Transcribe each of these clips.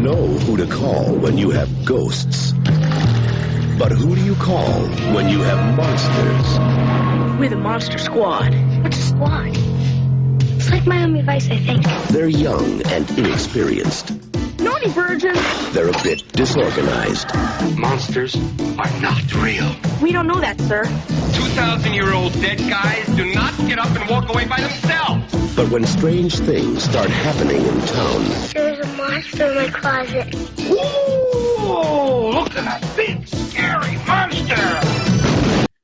know who to call when you have ghosts. But who do you call when you have monsters? We're the Monster Squad. What's a squad? It's like Miami Vice, I think. They're young and inexperienced. Naughty virgin. They're a bit disorganized. Monsters are not real. We don't know that, sir. 2,000-year-old dead guys do not get up and walk away by themselves. But when strange things start happening in town... There's a monster in my closet. Ooh, look at that big, scary monster!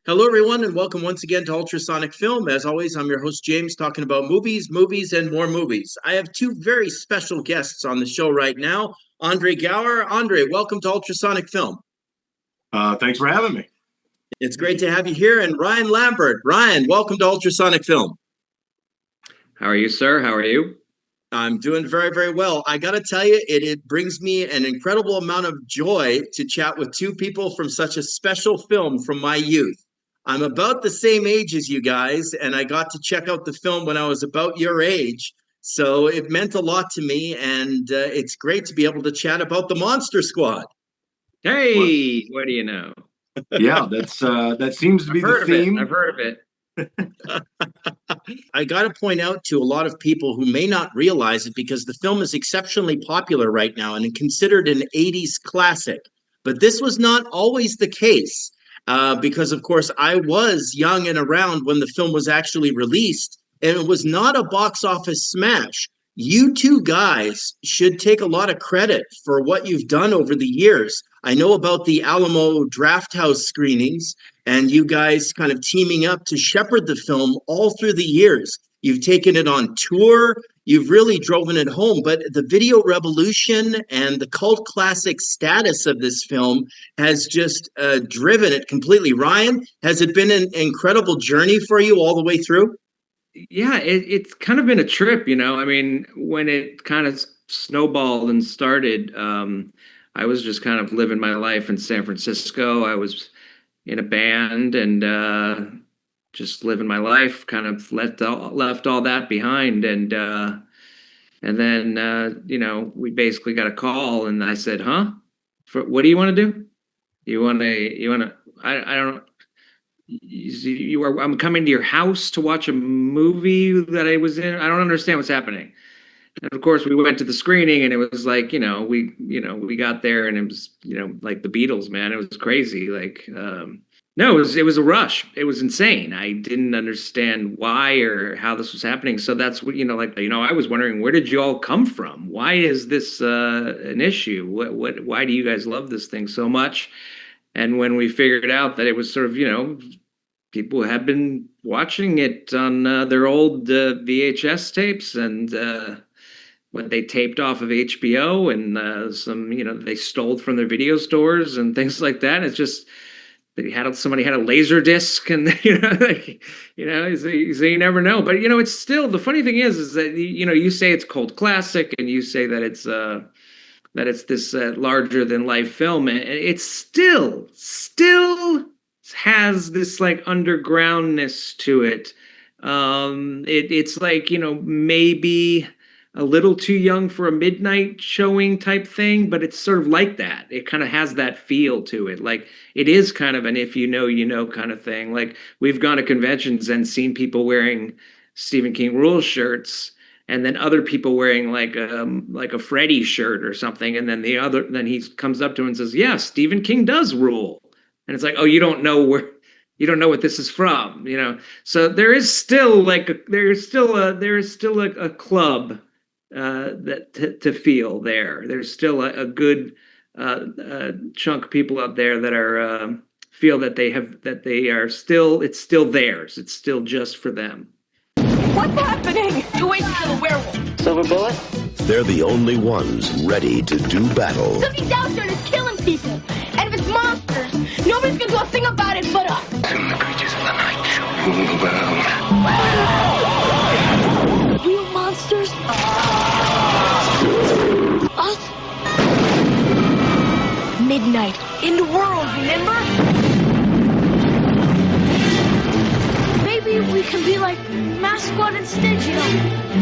Hello, everyone, and welcome once again to Ultrasonic Film. As always, I'm your host, James, talking about movies, and more movies. I have two very special guests on the show right now. Andre Gower. Andre, welcome to Ultrasonic Film. Thanks for having me. It's great to have you here. And Ryan Lambert. Ryan, welcome to Ultrasonic Film. How are you, sir? How are you? I'm doing very, very well. I got to tell you, it brings me an incredible amount of joy to chat with two people from such a special film from my youth. I'm about the same age as you guys, and I got to check out the film when I was about your age. So it meant a lot to me, and it's great to be able to chat about the Monster Squad. Hey, what do you know? Yeah, that seems to be the theme. I've heard of it. I got to point out to a lot of people who may not realize it, because the film is exceptionally popular right now and considered an 80s classic. But this was not always the case. Because, of course, I was young and around when the film was actually released, and it was not a box office smash. You two guys should take a lot of credit for what you've done over the years. I know about the Alamo Drafthouse screenings, and you guys kind of teaming up to shepherd the film all through the years. You've taken it on tour. You've really driven it home, but the video revolution and the cult classic status of this film has just driven it completely. Ryan, has it been an incredible journey for you all the way through? Yeah, it's kind of been a trip, you know. I mean, when it kind of snowballed and started, I was just kind of living my life in San Francisco. I was in a band and just living my life, kind of left all that behind, and then you know, we basically got a call, and I said, "Huh? What do you want to do? You want to? I don't. I'm coming to your house to watch a movie that I was in. I don't understand what's happening." And of course, we went to the screening, and it was like, we got there, and it was, like the Beatles, man. It was crazy, like. No, it was a rush. It was insane. I didn't understand why or how this was happening. So that's what, I was wondering, where did you all come from? Why is this an issue? Why do you guys love this thing so much? And when we figured out that it was sort of, people had been watching it on their old VHS tapes and when they taped off of HBO and some, they stole from their video stores and things like that. It's just... Somebody had a laser disc, and so you never know. But it's still, the funny thing is that you say it's cult classic, and you say that it's this larger than life film, and it still has this like undergroundness to it. It's like maybe a little too young for a midnight showing type thing, but it's sort of like that. It kind of has that feel to it. Like it is kind of an if you know kind of thing. Like we've gone to conventions and seen people wearing Stephen King rules shirts, and then other people wearing like a Freddy shirt or something. And then then he comes up to him and says, "Yeah, Stephen King does rule." And it's like, oh, you don't know what this is from, So there is still a club that to feel there. There's still a good chunk of people out there that are feel that it's still theirs. It's still just for them. What's happening? You wait until the werewolf. Silver bullet? They're the only ones ready to do battle. Somebody's out there and is killing people. And if it's monsters, nobody's gonna do a thing about it but us. Soon the creatures of the night shall rule the world. Real monsters? Us? Midnight. In the world, remember? Maybe we can be like Mask Squad instead,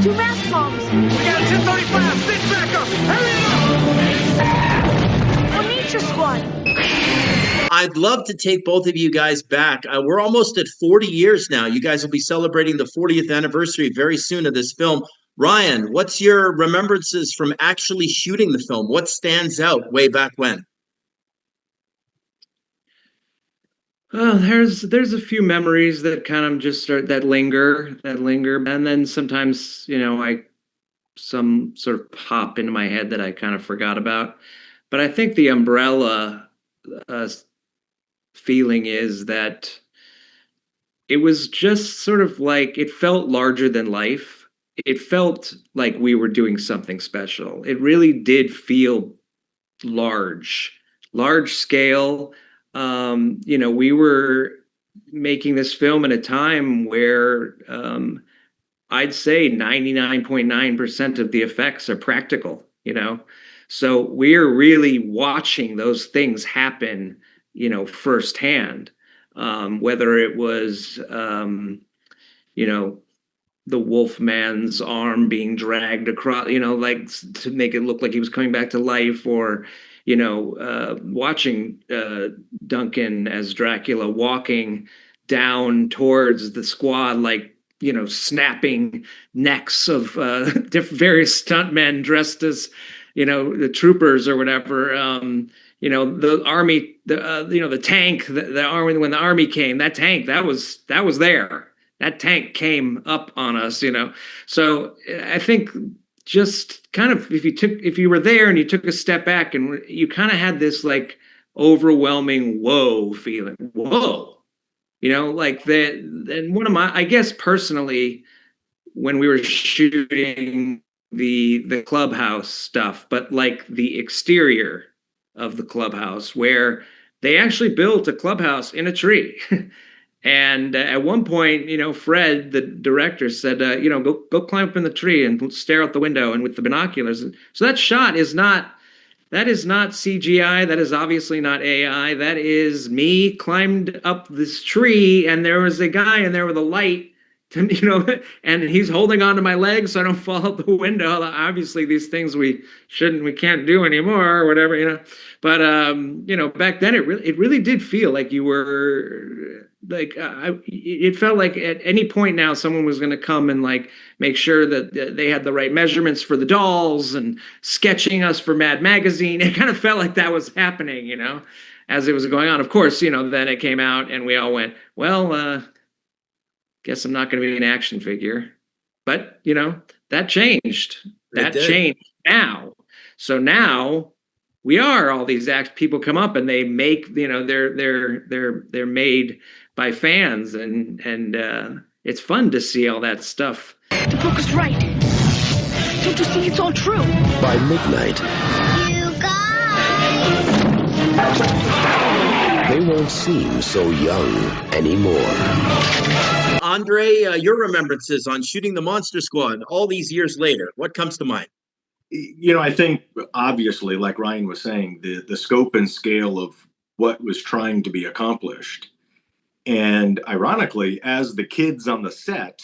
Do mask bombs. We got 1035. Sit back up. Hurry up! Monster Squad. I'd love to take both of you guys back. We're almost at 40 years now. You guys will be celebrating the 40th anniversary very soon of this film. Ryan, what's your remembrances from actually shooting the film? What stands out way back when? Oh, there's a few memories that kind of just start that linger, and then sometimes some sort of pop into my head that I kind of forgot about. But I think the umbrella uh, feeling is that it was just sort of like it felt larger than life. It felt like we were doing something special. It really did feel large scale. We were making this film at a time where I'd say 99.9% of the effects are practical, So we're really watching those things happen, firsthand. Whether it was, the wolf man's arm being dragged across, like to make it look like he was coming back to life, or, watching Duncan as Dracula walking down towards the squad, like, snapping necks of various stuntmen dressed as, the troopers or whatever. The army, the tank, the army, when the army came, that tank, that was there. That tank came up on us, So I think just kind of if you were there and you took a step back and you kind of had this like overwhelming whoa feeling, whoa, like that. And one of my, I guess personally, when we were shooting the clubhouse stuff, but like the exterior of the clubhouse, where they actually built a clubhouse in a tree. And at one point, Fred, the director, said, go climb up in the tree and stare out the window and with the binoculars. So that shot is not CGI. That is obviously not AI. That is me climbed up this tree, and there was a guy in there with a light, and he's holding onto my legs so I don't fall out the window. Obviously, these things we can't do anymore, or whatever, But back then it really did feel like you were like it felt like at any point now someone was going to come and like make sure that they had the right measurements for the dolls and sketching us for Mad Magazine. It kind of felt like that was happening, as it was going on. Of course, then it came out and we all went, well, guess I'm not going to be an action figure. But, that changed. That changed now. So now we are all these people come up and they make, they're made by fans, and it's fun to see all that stuff. The book is right. Don't you see it's all true? By midnight, You guys! they won't seem so young anymore. Andre, your remembrances on shooting the Monster Squad all these years later, what comes to mind? I think obviously, like Ryan was saying, the scope and scale of what was trying to be accomplished. And ironically, as the kids on the set,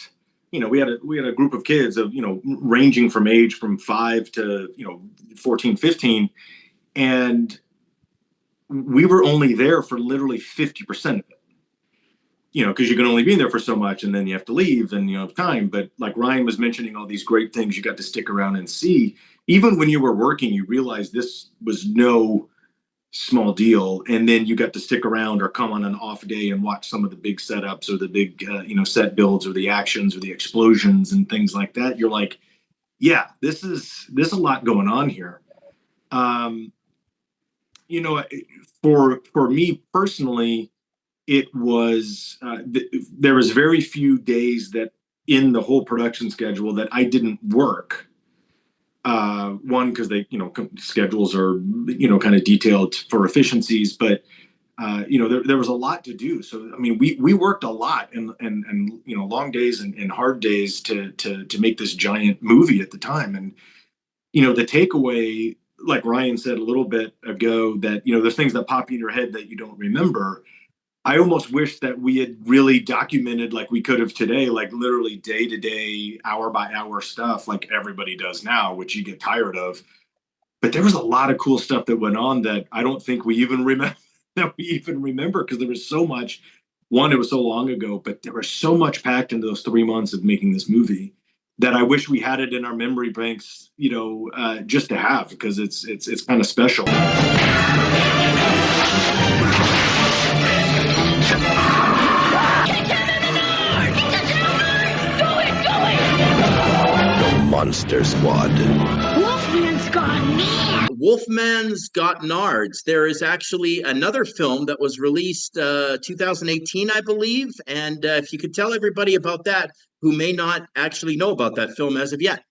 we had a group of kids of, ranging from age from 5 to, 14, 15. And we were only there for literally 50% of it. Because you can only be there for so much and then you have to leave and you don't have time. But like Ryan was mentioning, all these great things you got to stick around and see. Even when you were working, you realized this was no small deal. And then you got to stick around or come on an off day and watch some of the big setups or the big, set builds or the actions or the explosions and things like that. You're like, yeah, there's a lot going on here. For me personally, it was there was very few days that in the whole production schedule that I didn't work. One, because they, schedules are, kind of detailed for efficiencies, but there was a lot to do. So I mean, we worked a lot and long days and hard days to make this giant movie at the time. And the takeaway, like Ryan said a little bit ago, that there's things that pop in your head that you don't remember. I almost wish that we had really documented like we could have today, like literally day to day, hour by hour stuff like everybody does now, which you get tired of. But there was a lot of cool stuff that went on that I don't think we even remember because there was so much. One, it was so long ago, but there was so much packed into those 3 months of making this movie that I wish we had it in our memory banks, just to have, because it's kind of special. The Monster Squad. Wolfman's gone mad. Wolfman's Got Nards. There is actually another film that was released 2018, I believe. And if you could tell everybody about that, who may not actually know about that film as of yet.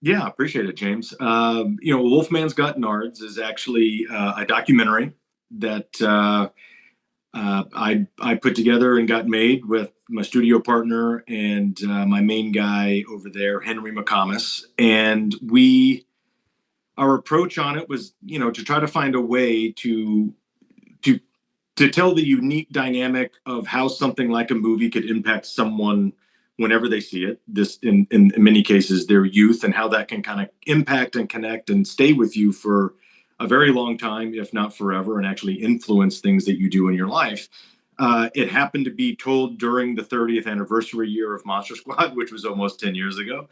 Yeah, appreciate it, James. Wolfman's Got Nards is actually a documentary that I put together and got made with my studio partner and my main guy over there, Henry McComas. And our approach on it was, to try to find a way to tell the unique dynamic of how something like a movie could impact someone whenever they see it. This, in many cases, their youth, and how that can kind of impact and connect and stay with you for a very long time, if not forever, and actually influence things that you do in your life. It happened to be told during the 30th anniversary year of Monster Squad, which was almost 10 years ago.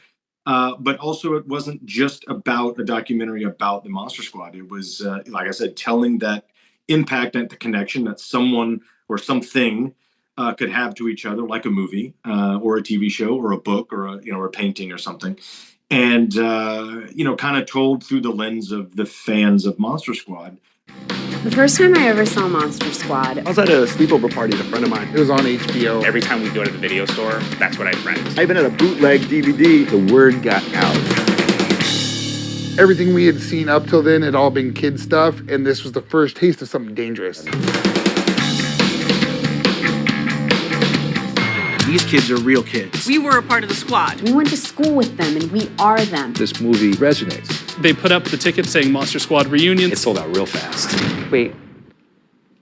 But also, it wasn't just about a documentary about the Monster Squad. It was, like I said, telling that impact and the connection that someone or something could have to each other, like a movie or a TV show or a book or a painting or something. And, kind of told through the lens of the fans of Monster Squad. The first time I ever saw Monster Squad, I was at a sleepover party with a friend of mine. It was on HBO. Every time we go to the video store, that's what I'd rent. I even had a bootleg DVD. The word got out. Everything we had seen up till then had all been kid stuff, and this was the first taste of something dangerous. These kids are real kids. We were a part of the squad. we went to school with them, and we are them. This movie resonates. They put up the ticket saying Monster Squad Reunion. It sold out real fast. Wait,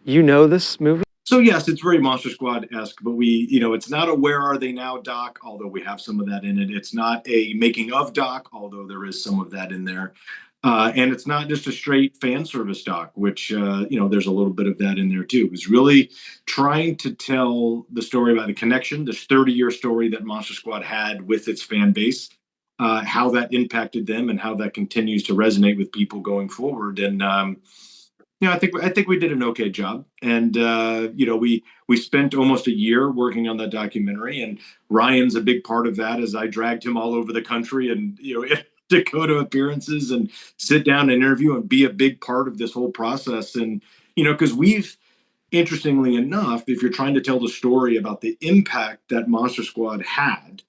you know this movie? So yes, it's very Monster Squad-esque, but it's not a Where Are They Now doc, although we have some of that in it. It's not a making of doc, although there is some of that in there. And it's not just a straight fan service doc, which, there's a little bit of that in there too. It was really trying to tell the story about the connection, this 30-year story that Monster Squad had with its fan base, how that impacted them and how that continues to resonate with people going forward. And, I think we did an okay job. And, we spent almost a year working on that documentary, and Ryan's a big part of that, as I dragged him all over the country and, Dakota appearances and sit down and interview and be a big part of this whole process. And, because we've, interestingly enough, if you're trying to tell the story about the impact that Monster Squad had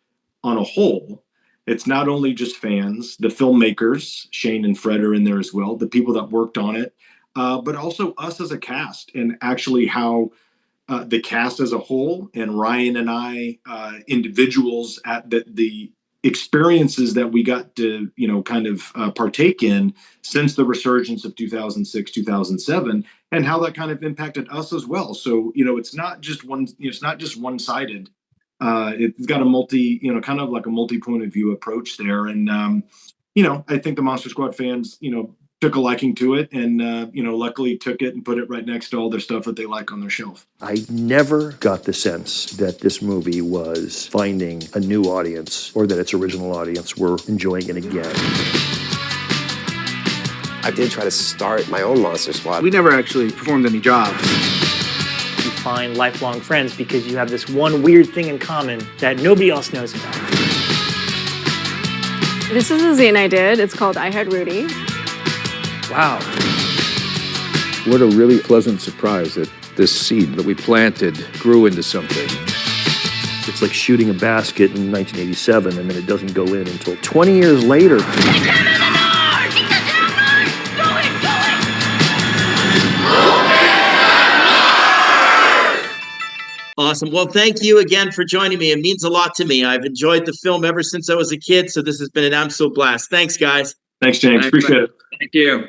on a whole, it's not only just fans, the filmmakers, Shane and Fred are in there as well, the people that worked on it, but also us as a cast, and actually how the cast as a whole, and Ryan and I, individuals at the experiences that we got to, partake in since the resurgence of 2006, 2007, and how that kind of impacted us as well. So, it's not just one-sided. It's got a kind of like a multi-point of view approach there. And, I think the Monster Squad fans, took a liking to it, and, luckily took it and put it right next to all their stuff that they like on their shelf. I never got the sense that this movie was finding a new audience, or that its original audience were enjoying it again. I did try to start my own Monster Squad. We never actually performed any jobs. You find lifelong friends because you have this one weird thing in common that nobody else knows about. This is a zine I did. It's called I Had Rudy. Wow. What a really pleasant surprise that this seed that we planted grew into something. It's like shooting a basket in 1987, and then it doesn't go in until 20 years later. Awesome. Well, thank you again for joining me. It means a lot to me. I've enjoyed the film ever since I was a kid, so this has been an absolute blast. Thanks, guys. Thanks, James. Appreciate it. Thank you.